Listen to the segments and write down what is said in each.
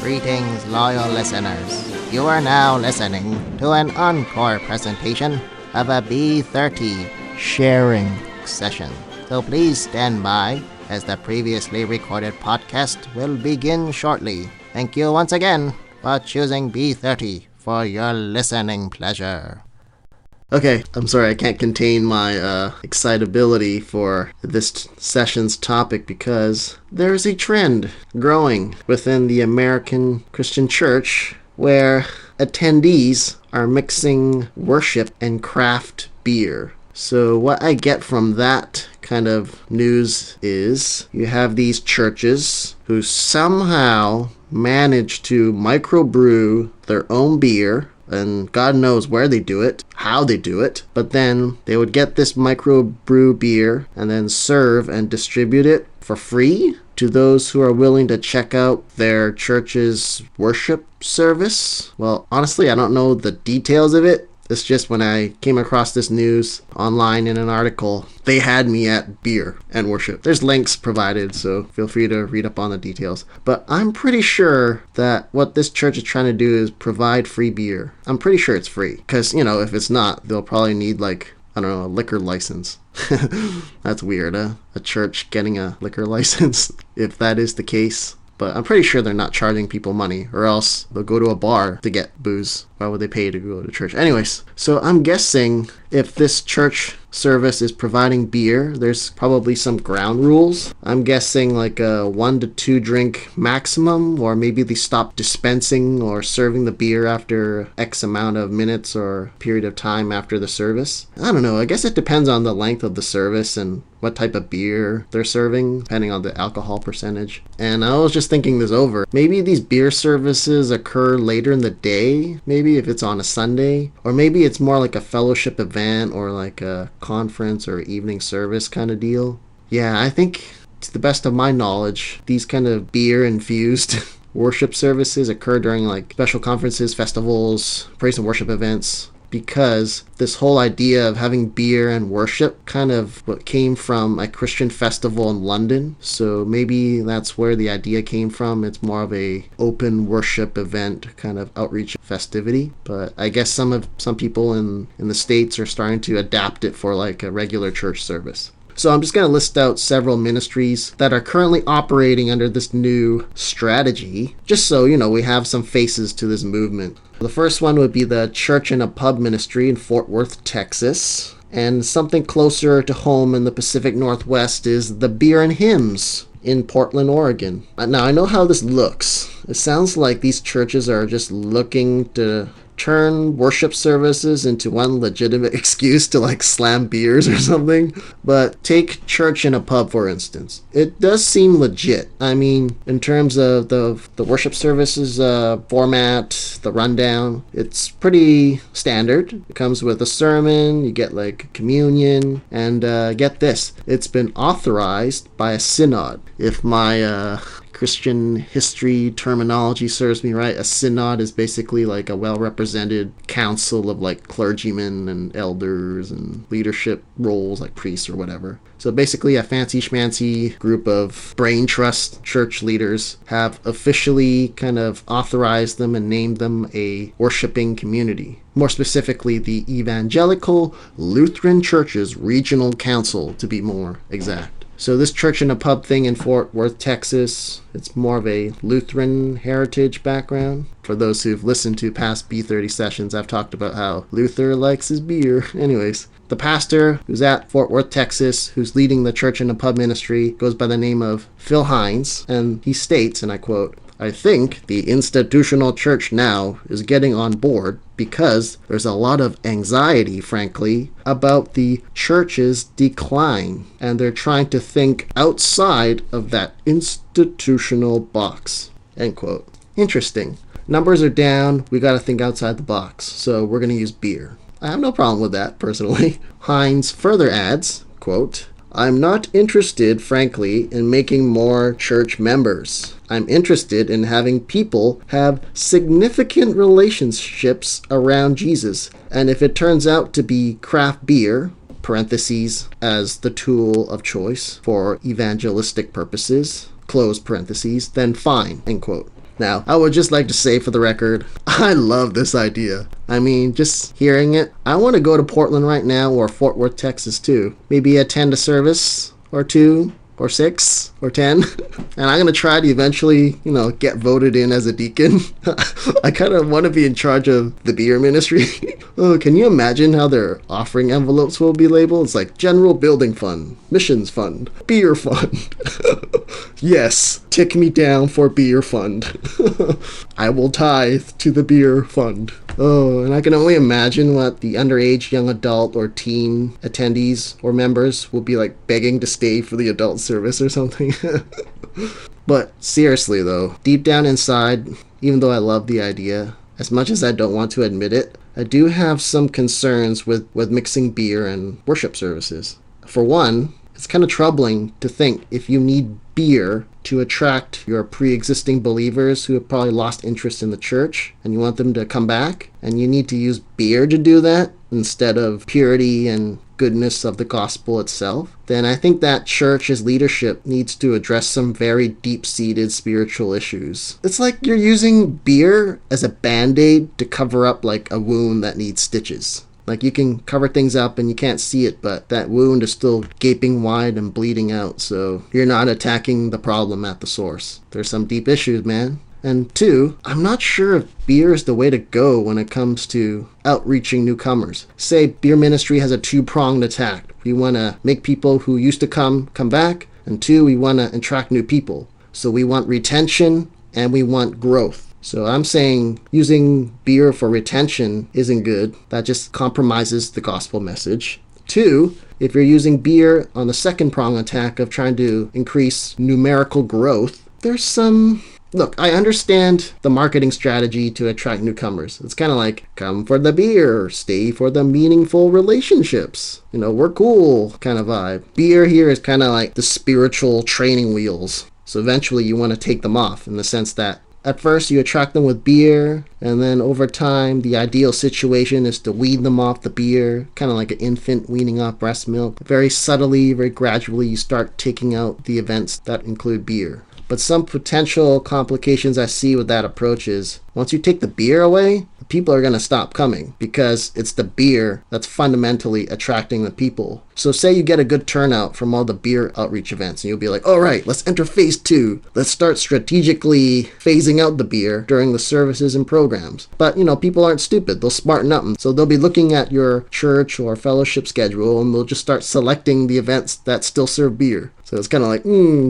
Greetings, loyal listeners. You are now listening to an encore presentation of a B30 sharing session. So please stand by as the previously recorded podcast will begin shortly. Thank you once again for choosing B30 for your listening pleasure. Okay, I'm sorry, I can't contain my excitability for this session's topic because there's a trend growing within the American Christian church where attendees are mixing worship and craft beer. So what I get from that kind of news is you have these churches who somehow manage to microbrew their own beer, and God knows where they do it, how they do it, but then they would get this microbrew beer and then serve and distribute it for free to those who are willing to check out their church's worship service. Well, honestly, I don't know the details of it. It's just when I came across this news online in an article, they had me at beer and worship. There's links provided, so feel free to read up on the details. But I'm pretty sure that what this church is trying to do is provide free beer. I'm pretty sure it's free. Because, if it's not, they'll probably need, a liquor license. That's weird, huh? A church getting a liquor license, if that is the case. But I'm pretty sure they're not charging people money, or else they'll go to a bar to get booze. Why would they pay to go to church? Anyways, so I'm guessing if this church service is providing beer, there's probably some ground rules. I'm guessing like a 1 to 2 drink maximum, or maybe they stop dispensing or serving the beer after X amount of minutes or period of time after the service. I don't know. I guess it depends on the length of the service and what type of beer they're serving, depending on the alcohol percentage. And I was just thinking this over. Maybe these beer services occur later in the day, maybe if it's on a Sunday, or maybe it's more like a fellowship event or like a conference or evening service kind of deal. Yeah, I think to the best of my knowledge, these kind of beer-infused worship services occur during like special conferences, festivals, praise and worship events, because this whole idea of having beer and worship kind of what came from a Christian festival in London. So maybe that's where the idea came from. It's more of a open worship event kind of outreach festivity. But I guess some people in the States are starting to adapt it for like a regular church service. So I'm just going to list out several ministries that are currently operating under this new strategy, just so, we have some faces to this movement. The first one would be the Church in a Pub ministry in Fort Worth, Texas. And something closer to home in the Pacific Northwest is the Beer and Hymns in Portland, Oregon. Now, I know how this looks. It sounds like these churches are just looking to turn worship services into one legitimate excuse to like slam beers or something. But take Church in a Pub, for instance. It does seem legit. I mean, in terms of the worship services format, the rundown, it's pretty standard. It comes with a sermon, you get like communion, and get this, it's been authorized by a synod. If my Christian history terminology serves me right, a synod is basically like a well-represented council of like clergymen and elders and leadership roles like priests or whatever. So basically a fancy schmancy group of brain trust church leaders have officially kind of authorized them and named them a worshiping community. More specifically, the Evangelical Lutheran Churches Regional Council, to be more exact. So this Church in a Pub thing in Fort Worth, Texas, it's more of a Lutheran heritage background. For those who've listened to past B30 sessions, I've talked about how Luther likes his beer. Anyways, the pastor who's at Fort Worth, Texas, who's leading the Church in a Pub ministry, goes by the name of Phil Hines, and he states, and I quote, "I think the institutional church now is getting on board because there's a lot of anxiety, frankly, about the church's decline, and they're trying to think outside of that institutional box." End quote. Interesting. Numbers are down, we gotta think outside the box, so we're gonna use beer. I have no problem with that, personally. Hines further adds, quote, "I'm not interested, frankly, in making more church members. I'm interested in having people have significant relationships around Jesus. And if it turns out to be craft beer, parentheses, as the tool of choice for evangelistic purposes, close parentheses, then fine," end quote. Now, I would just like to say for the record, I love this idea. I mean, just hearing it, I want to go to Portland right now or Fort Worth, Texas too. Maybe attend a service or two or 6 or 10. And I'm going to try to eventually, get voted in as a deacon. I kind of want to be in charge of the beer ministry. Oh, can you imagine how their offering envelopes will be labeled? It's like General Building Fund, Missions Fund, Beer Fund. Yes, tick me down for Beer Fund. I will tithe to the Beer Fund. Oh, and I can only imagine what the underage young adult or teen attendees or members will be like begging to stay for the adult service or something. But seriously though, deep down inside, even though I love the idea, as much as I don't want to admit it, I do have some concerns with mixing beer and worship services. For one, it's kind of troubling to think if you need beer to attract your pre-existing believers who have probably lost interest in the church and you want them to come back, and you need to use beer to do that instead of purity and goodness of the gospel itself, then I think that church's leadership needs to address some very deep-seated spiritual issues. It's like you're using beer as a band-aid to cover up like a wound that needs stitches. Like you can cover things up and you can't see it, but that wound is still gaping wide and bleeding out, so you're not attacking the problem at the source. There's some deep issues, man. And 2, I'm not sure if beer is the way to go when it comes to outreaching newcomers. Say beer ministry has a 2-pronged attack. We want to make people who used to come back, and 2, we want to attract new people. So we want retention and we want growth. So I'm saying using beer for retention isn't good. That just compromises the gospel message. 2, if you're using beer on the 2nd-prong attack of trying to increase numerical growth, there's some... Look, I understand the marketing strategy to attract newcomers. It's kind of like, come for the beer, stay for the meaningful relationships. We're cool kind of vibe. Beer here is kind of like the spiritual training wheels. So eventually you want to take them off in the sense that at first you attract them with beer, and then over time the ideal situation is to wean them off the beer, kind of like an infant weaning off breast milk. Very subtly, very gradually you start taking out the events that include beer. But some potential complications I see with that approach is, once you take the beer away, the people are going to stop coming because it's the beer that's fundamentally attracting the people. So say you get a good turnout from all the beer outreach events and you'll be like, all right, let's enter phase 2. Let's start strategically phasing out the beer during the services and programs. But, people aren't stupid. They'll smarten up. So they'll be looking at your church or fellowship schedule and they'll just start selecting the events that still serve beer. So it's kind of like,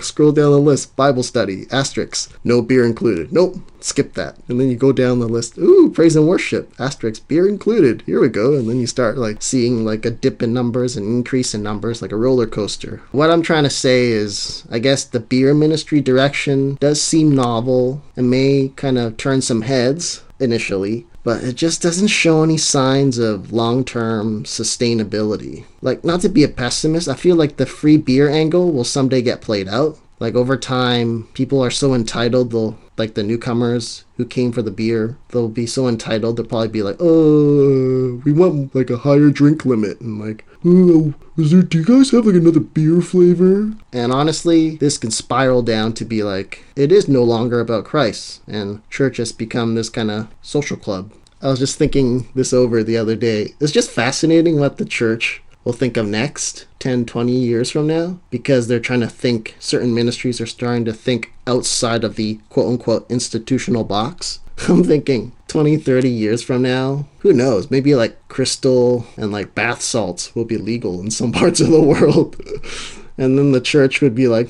scroll down the list, Bible study, asterisk, no beer included. Nope, skip that. And then you go down the list, praise and worship, asterisk, beer included. Here we go. And then you start like seeing like a dip in numbers and increase in numbers, like a roller coaster. What I'm trying to say is, I guess the beer ministry direction does seem novel and may kind of turn some heads initially, but it just doesn't show any signs of long-term sustainability. Like, not to be a pessimist, I feel like the free beer angle will someday get played out. Like, over time, people are so entitled, like the newcomers who came for the beer, they'll be so entitled, they'll probably be like, oh, we want like a higher drink limit, and like, oh, do you guys have like another beer flavor? And honestly, this can spiral down to be like, it is no longer about Christ, and church has become this kind of social club. I was just thinking this over the other day. It's just fascinating what the church will think of next 10, 20 years from now, because they're trying to think, certain ministries are starting to think outside of the quote-unquote institutional box. I'm thinking 20, 30 years from now, who knows, maybe like crystal and like bath salts will be legal in some parts of the world. And then the church would be like,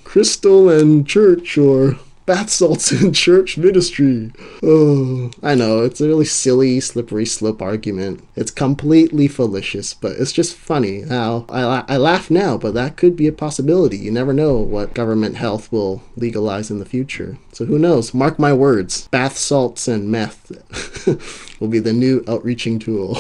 crystal and church, or bath salts in church ministry. Oh, I know, it's a really silly, slippery slope argument. It's completely fallacious, but it's just funny how I laugh now, but that could be a possibility. You never know what government health will legalize in the future. So who knows? Mark my words. Bath salts and meth will be the new outreaching tool.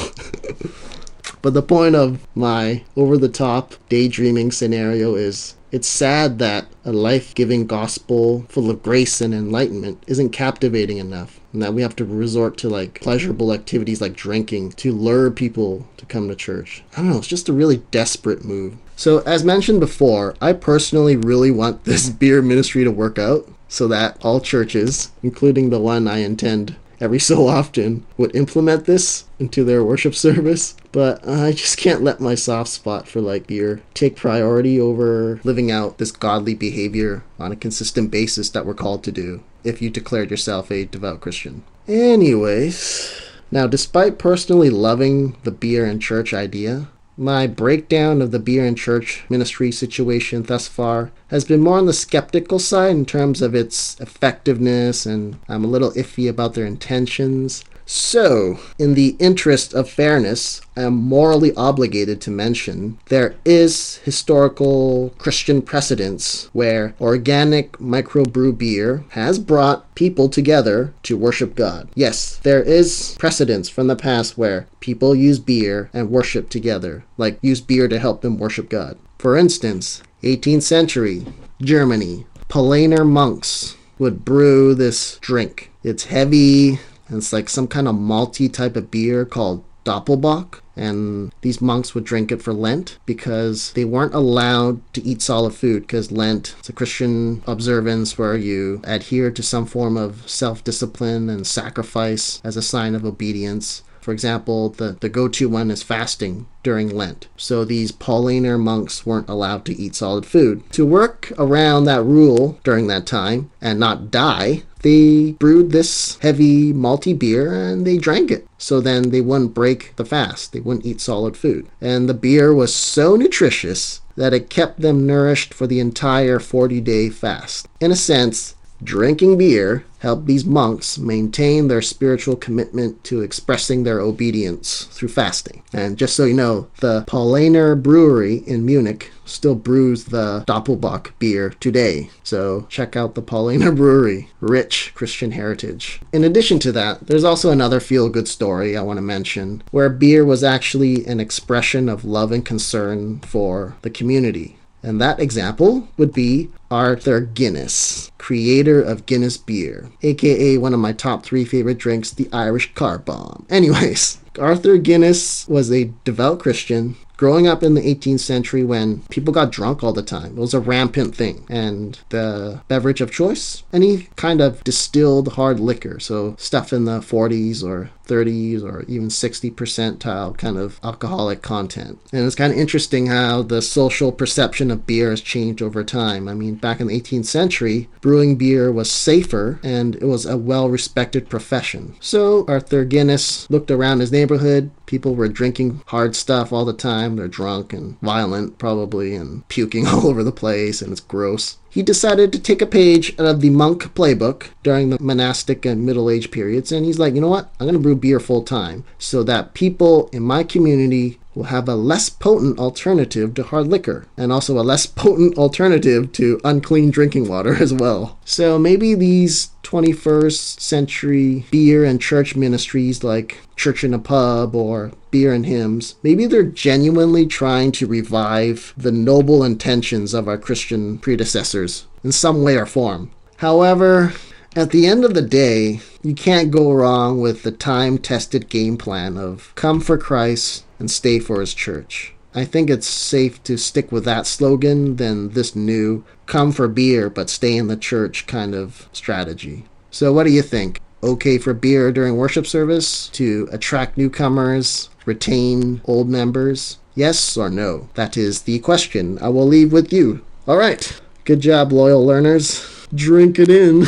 But the point of my over-the-top daydreaming scenario is, it's sad that a life-giving gospel full of grace and enlightenment isn't captivating enough, and that we have to resort to like pleasurable activities like drinking to lure people to come to church. I don't know, it's just a really desperate move. So, as mentioned before, I personally really want this beer ministry to work out so that all churches, including the one I attend every so often, would implement this into their worship service. But I just can't let my soft spot for like beer take priority over living out this godly behavior on a consistent basis that we're called to do if you declared yourself a devout Christian. Anyways, now despite personally loving the beer and church idea, my breakdown of the beer and church ministry situation thus far has been more on the skeptical side in terms of its effectiveness, and I'm a little iffy about their intentions. So, in the interest of fairness, I am morally obligated to mention there is historical Christian precedence where organic microbrew beer has brought people together to worship God. Yes, there is precedence from the past where people use beer and worship together, like use beer to help them worship God. For instance, 18th century Germany, Paulaner monks would brew this drink. It's heavy, and it's like some kind of malty type of beer called Doppelbock. And these monks would drink it for Lent because they weren't allowed to eat solid food, because Lent is a Christian observance where you adhere to some form of self-discipline and sacrifice as a sign of obedience. For example, the go-to one is fasting during Lent. So these Paulaner monks weren't allowed to eat solid food. To work around that rule during that time and not die, they brewed this heavy malty beer and they drank it. So then they wouldn't break the fast. They wouldn't eat solid food. And the beer was so nutritious that it kept them nourished for the entire 40-day fast. In a sense, drinking beer helped these monks maintain their spiritual commitment to expressing their obedience through fasting. And just so you know, the Paulaner Brewery in Munich still brews the Doppelbock beer today. So check out the Paulaner Brewery. Rich Christian heritage. In addition to that, there's also another feel-good story I want to mention, where beer was actually an expression of love and concern for the community. And that example would be Arthur Guinness, creator of Guinness beer, aka one of my top 3 favorite drinks, the Irish Car Bomb. Anyways, Arthur Guinness was a devout Christian growing up in the 18th century when people got drunk all the time. It was a rampant thing. And the beverage of choice, any kind of distilled hard liquor, so stuff in the 40s or 30s or even 60 percentile kind of alcoholic content. And it's kind of interesting how the social perception of beer has changed over time. I mean, back in the 18th century, brewing beer was safer and it was a well-respected profession. So Arthur Guinness looked around his neighborhood. People were drinking hard stuff all the time. They're drunk and violent, probably, and puking all over the place, and it's gross. He decided to take a page out of the monk playbook during the monastic and Middle Age periods, and he's like, you know what? I'm going to brew beer full time so that people in my community will have a less potent alternative to hard liquor, and also a less potent alternative to unclean drinking water as well. So maybe these 21st century beer and church ministries like Church in a Pub or Beer and Hymns, maybe they're genuinely trying to revive the noble intentions of our Christian predecessors in some way or form. However, at the end of the day, you can't go wrong with the time-tested game plan of come for Christ and stay for his church. I think it's safe to stick with that slogan than this new come for beer but stay in the church kind of strategy. So what do you think? Okay for beer during worship service to attract newcomers, retain old members? Yes or no? That is the question I will leave with you. All right. Good job, loyal learners. Drink it in.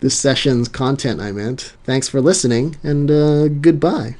This session's content, I meant. Thanks for listening, and goodbye.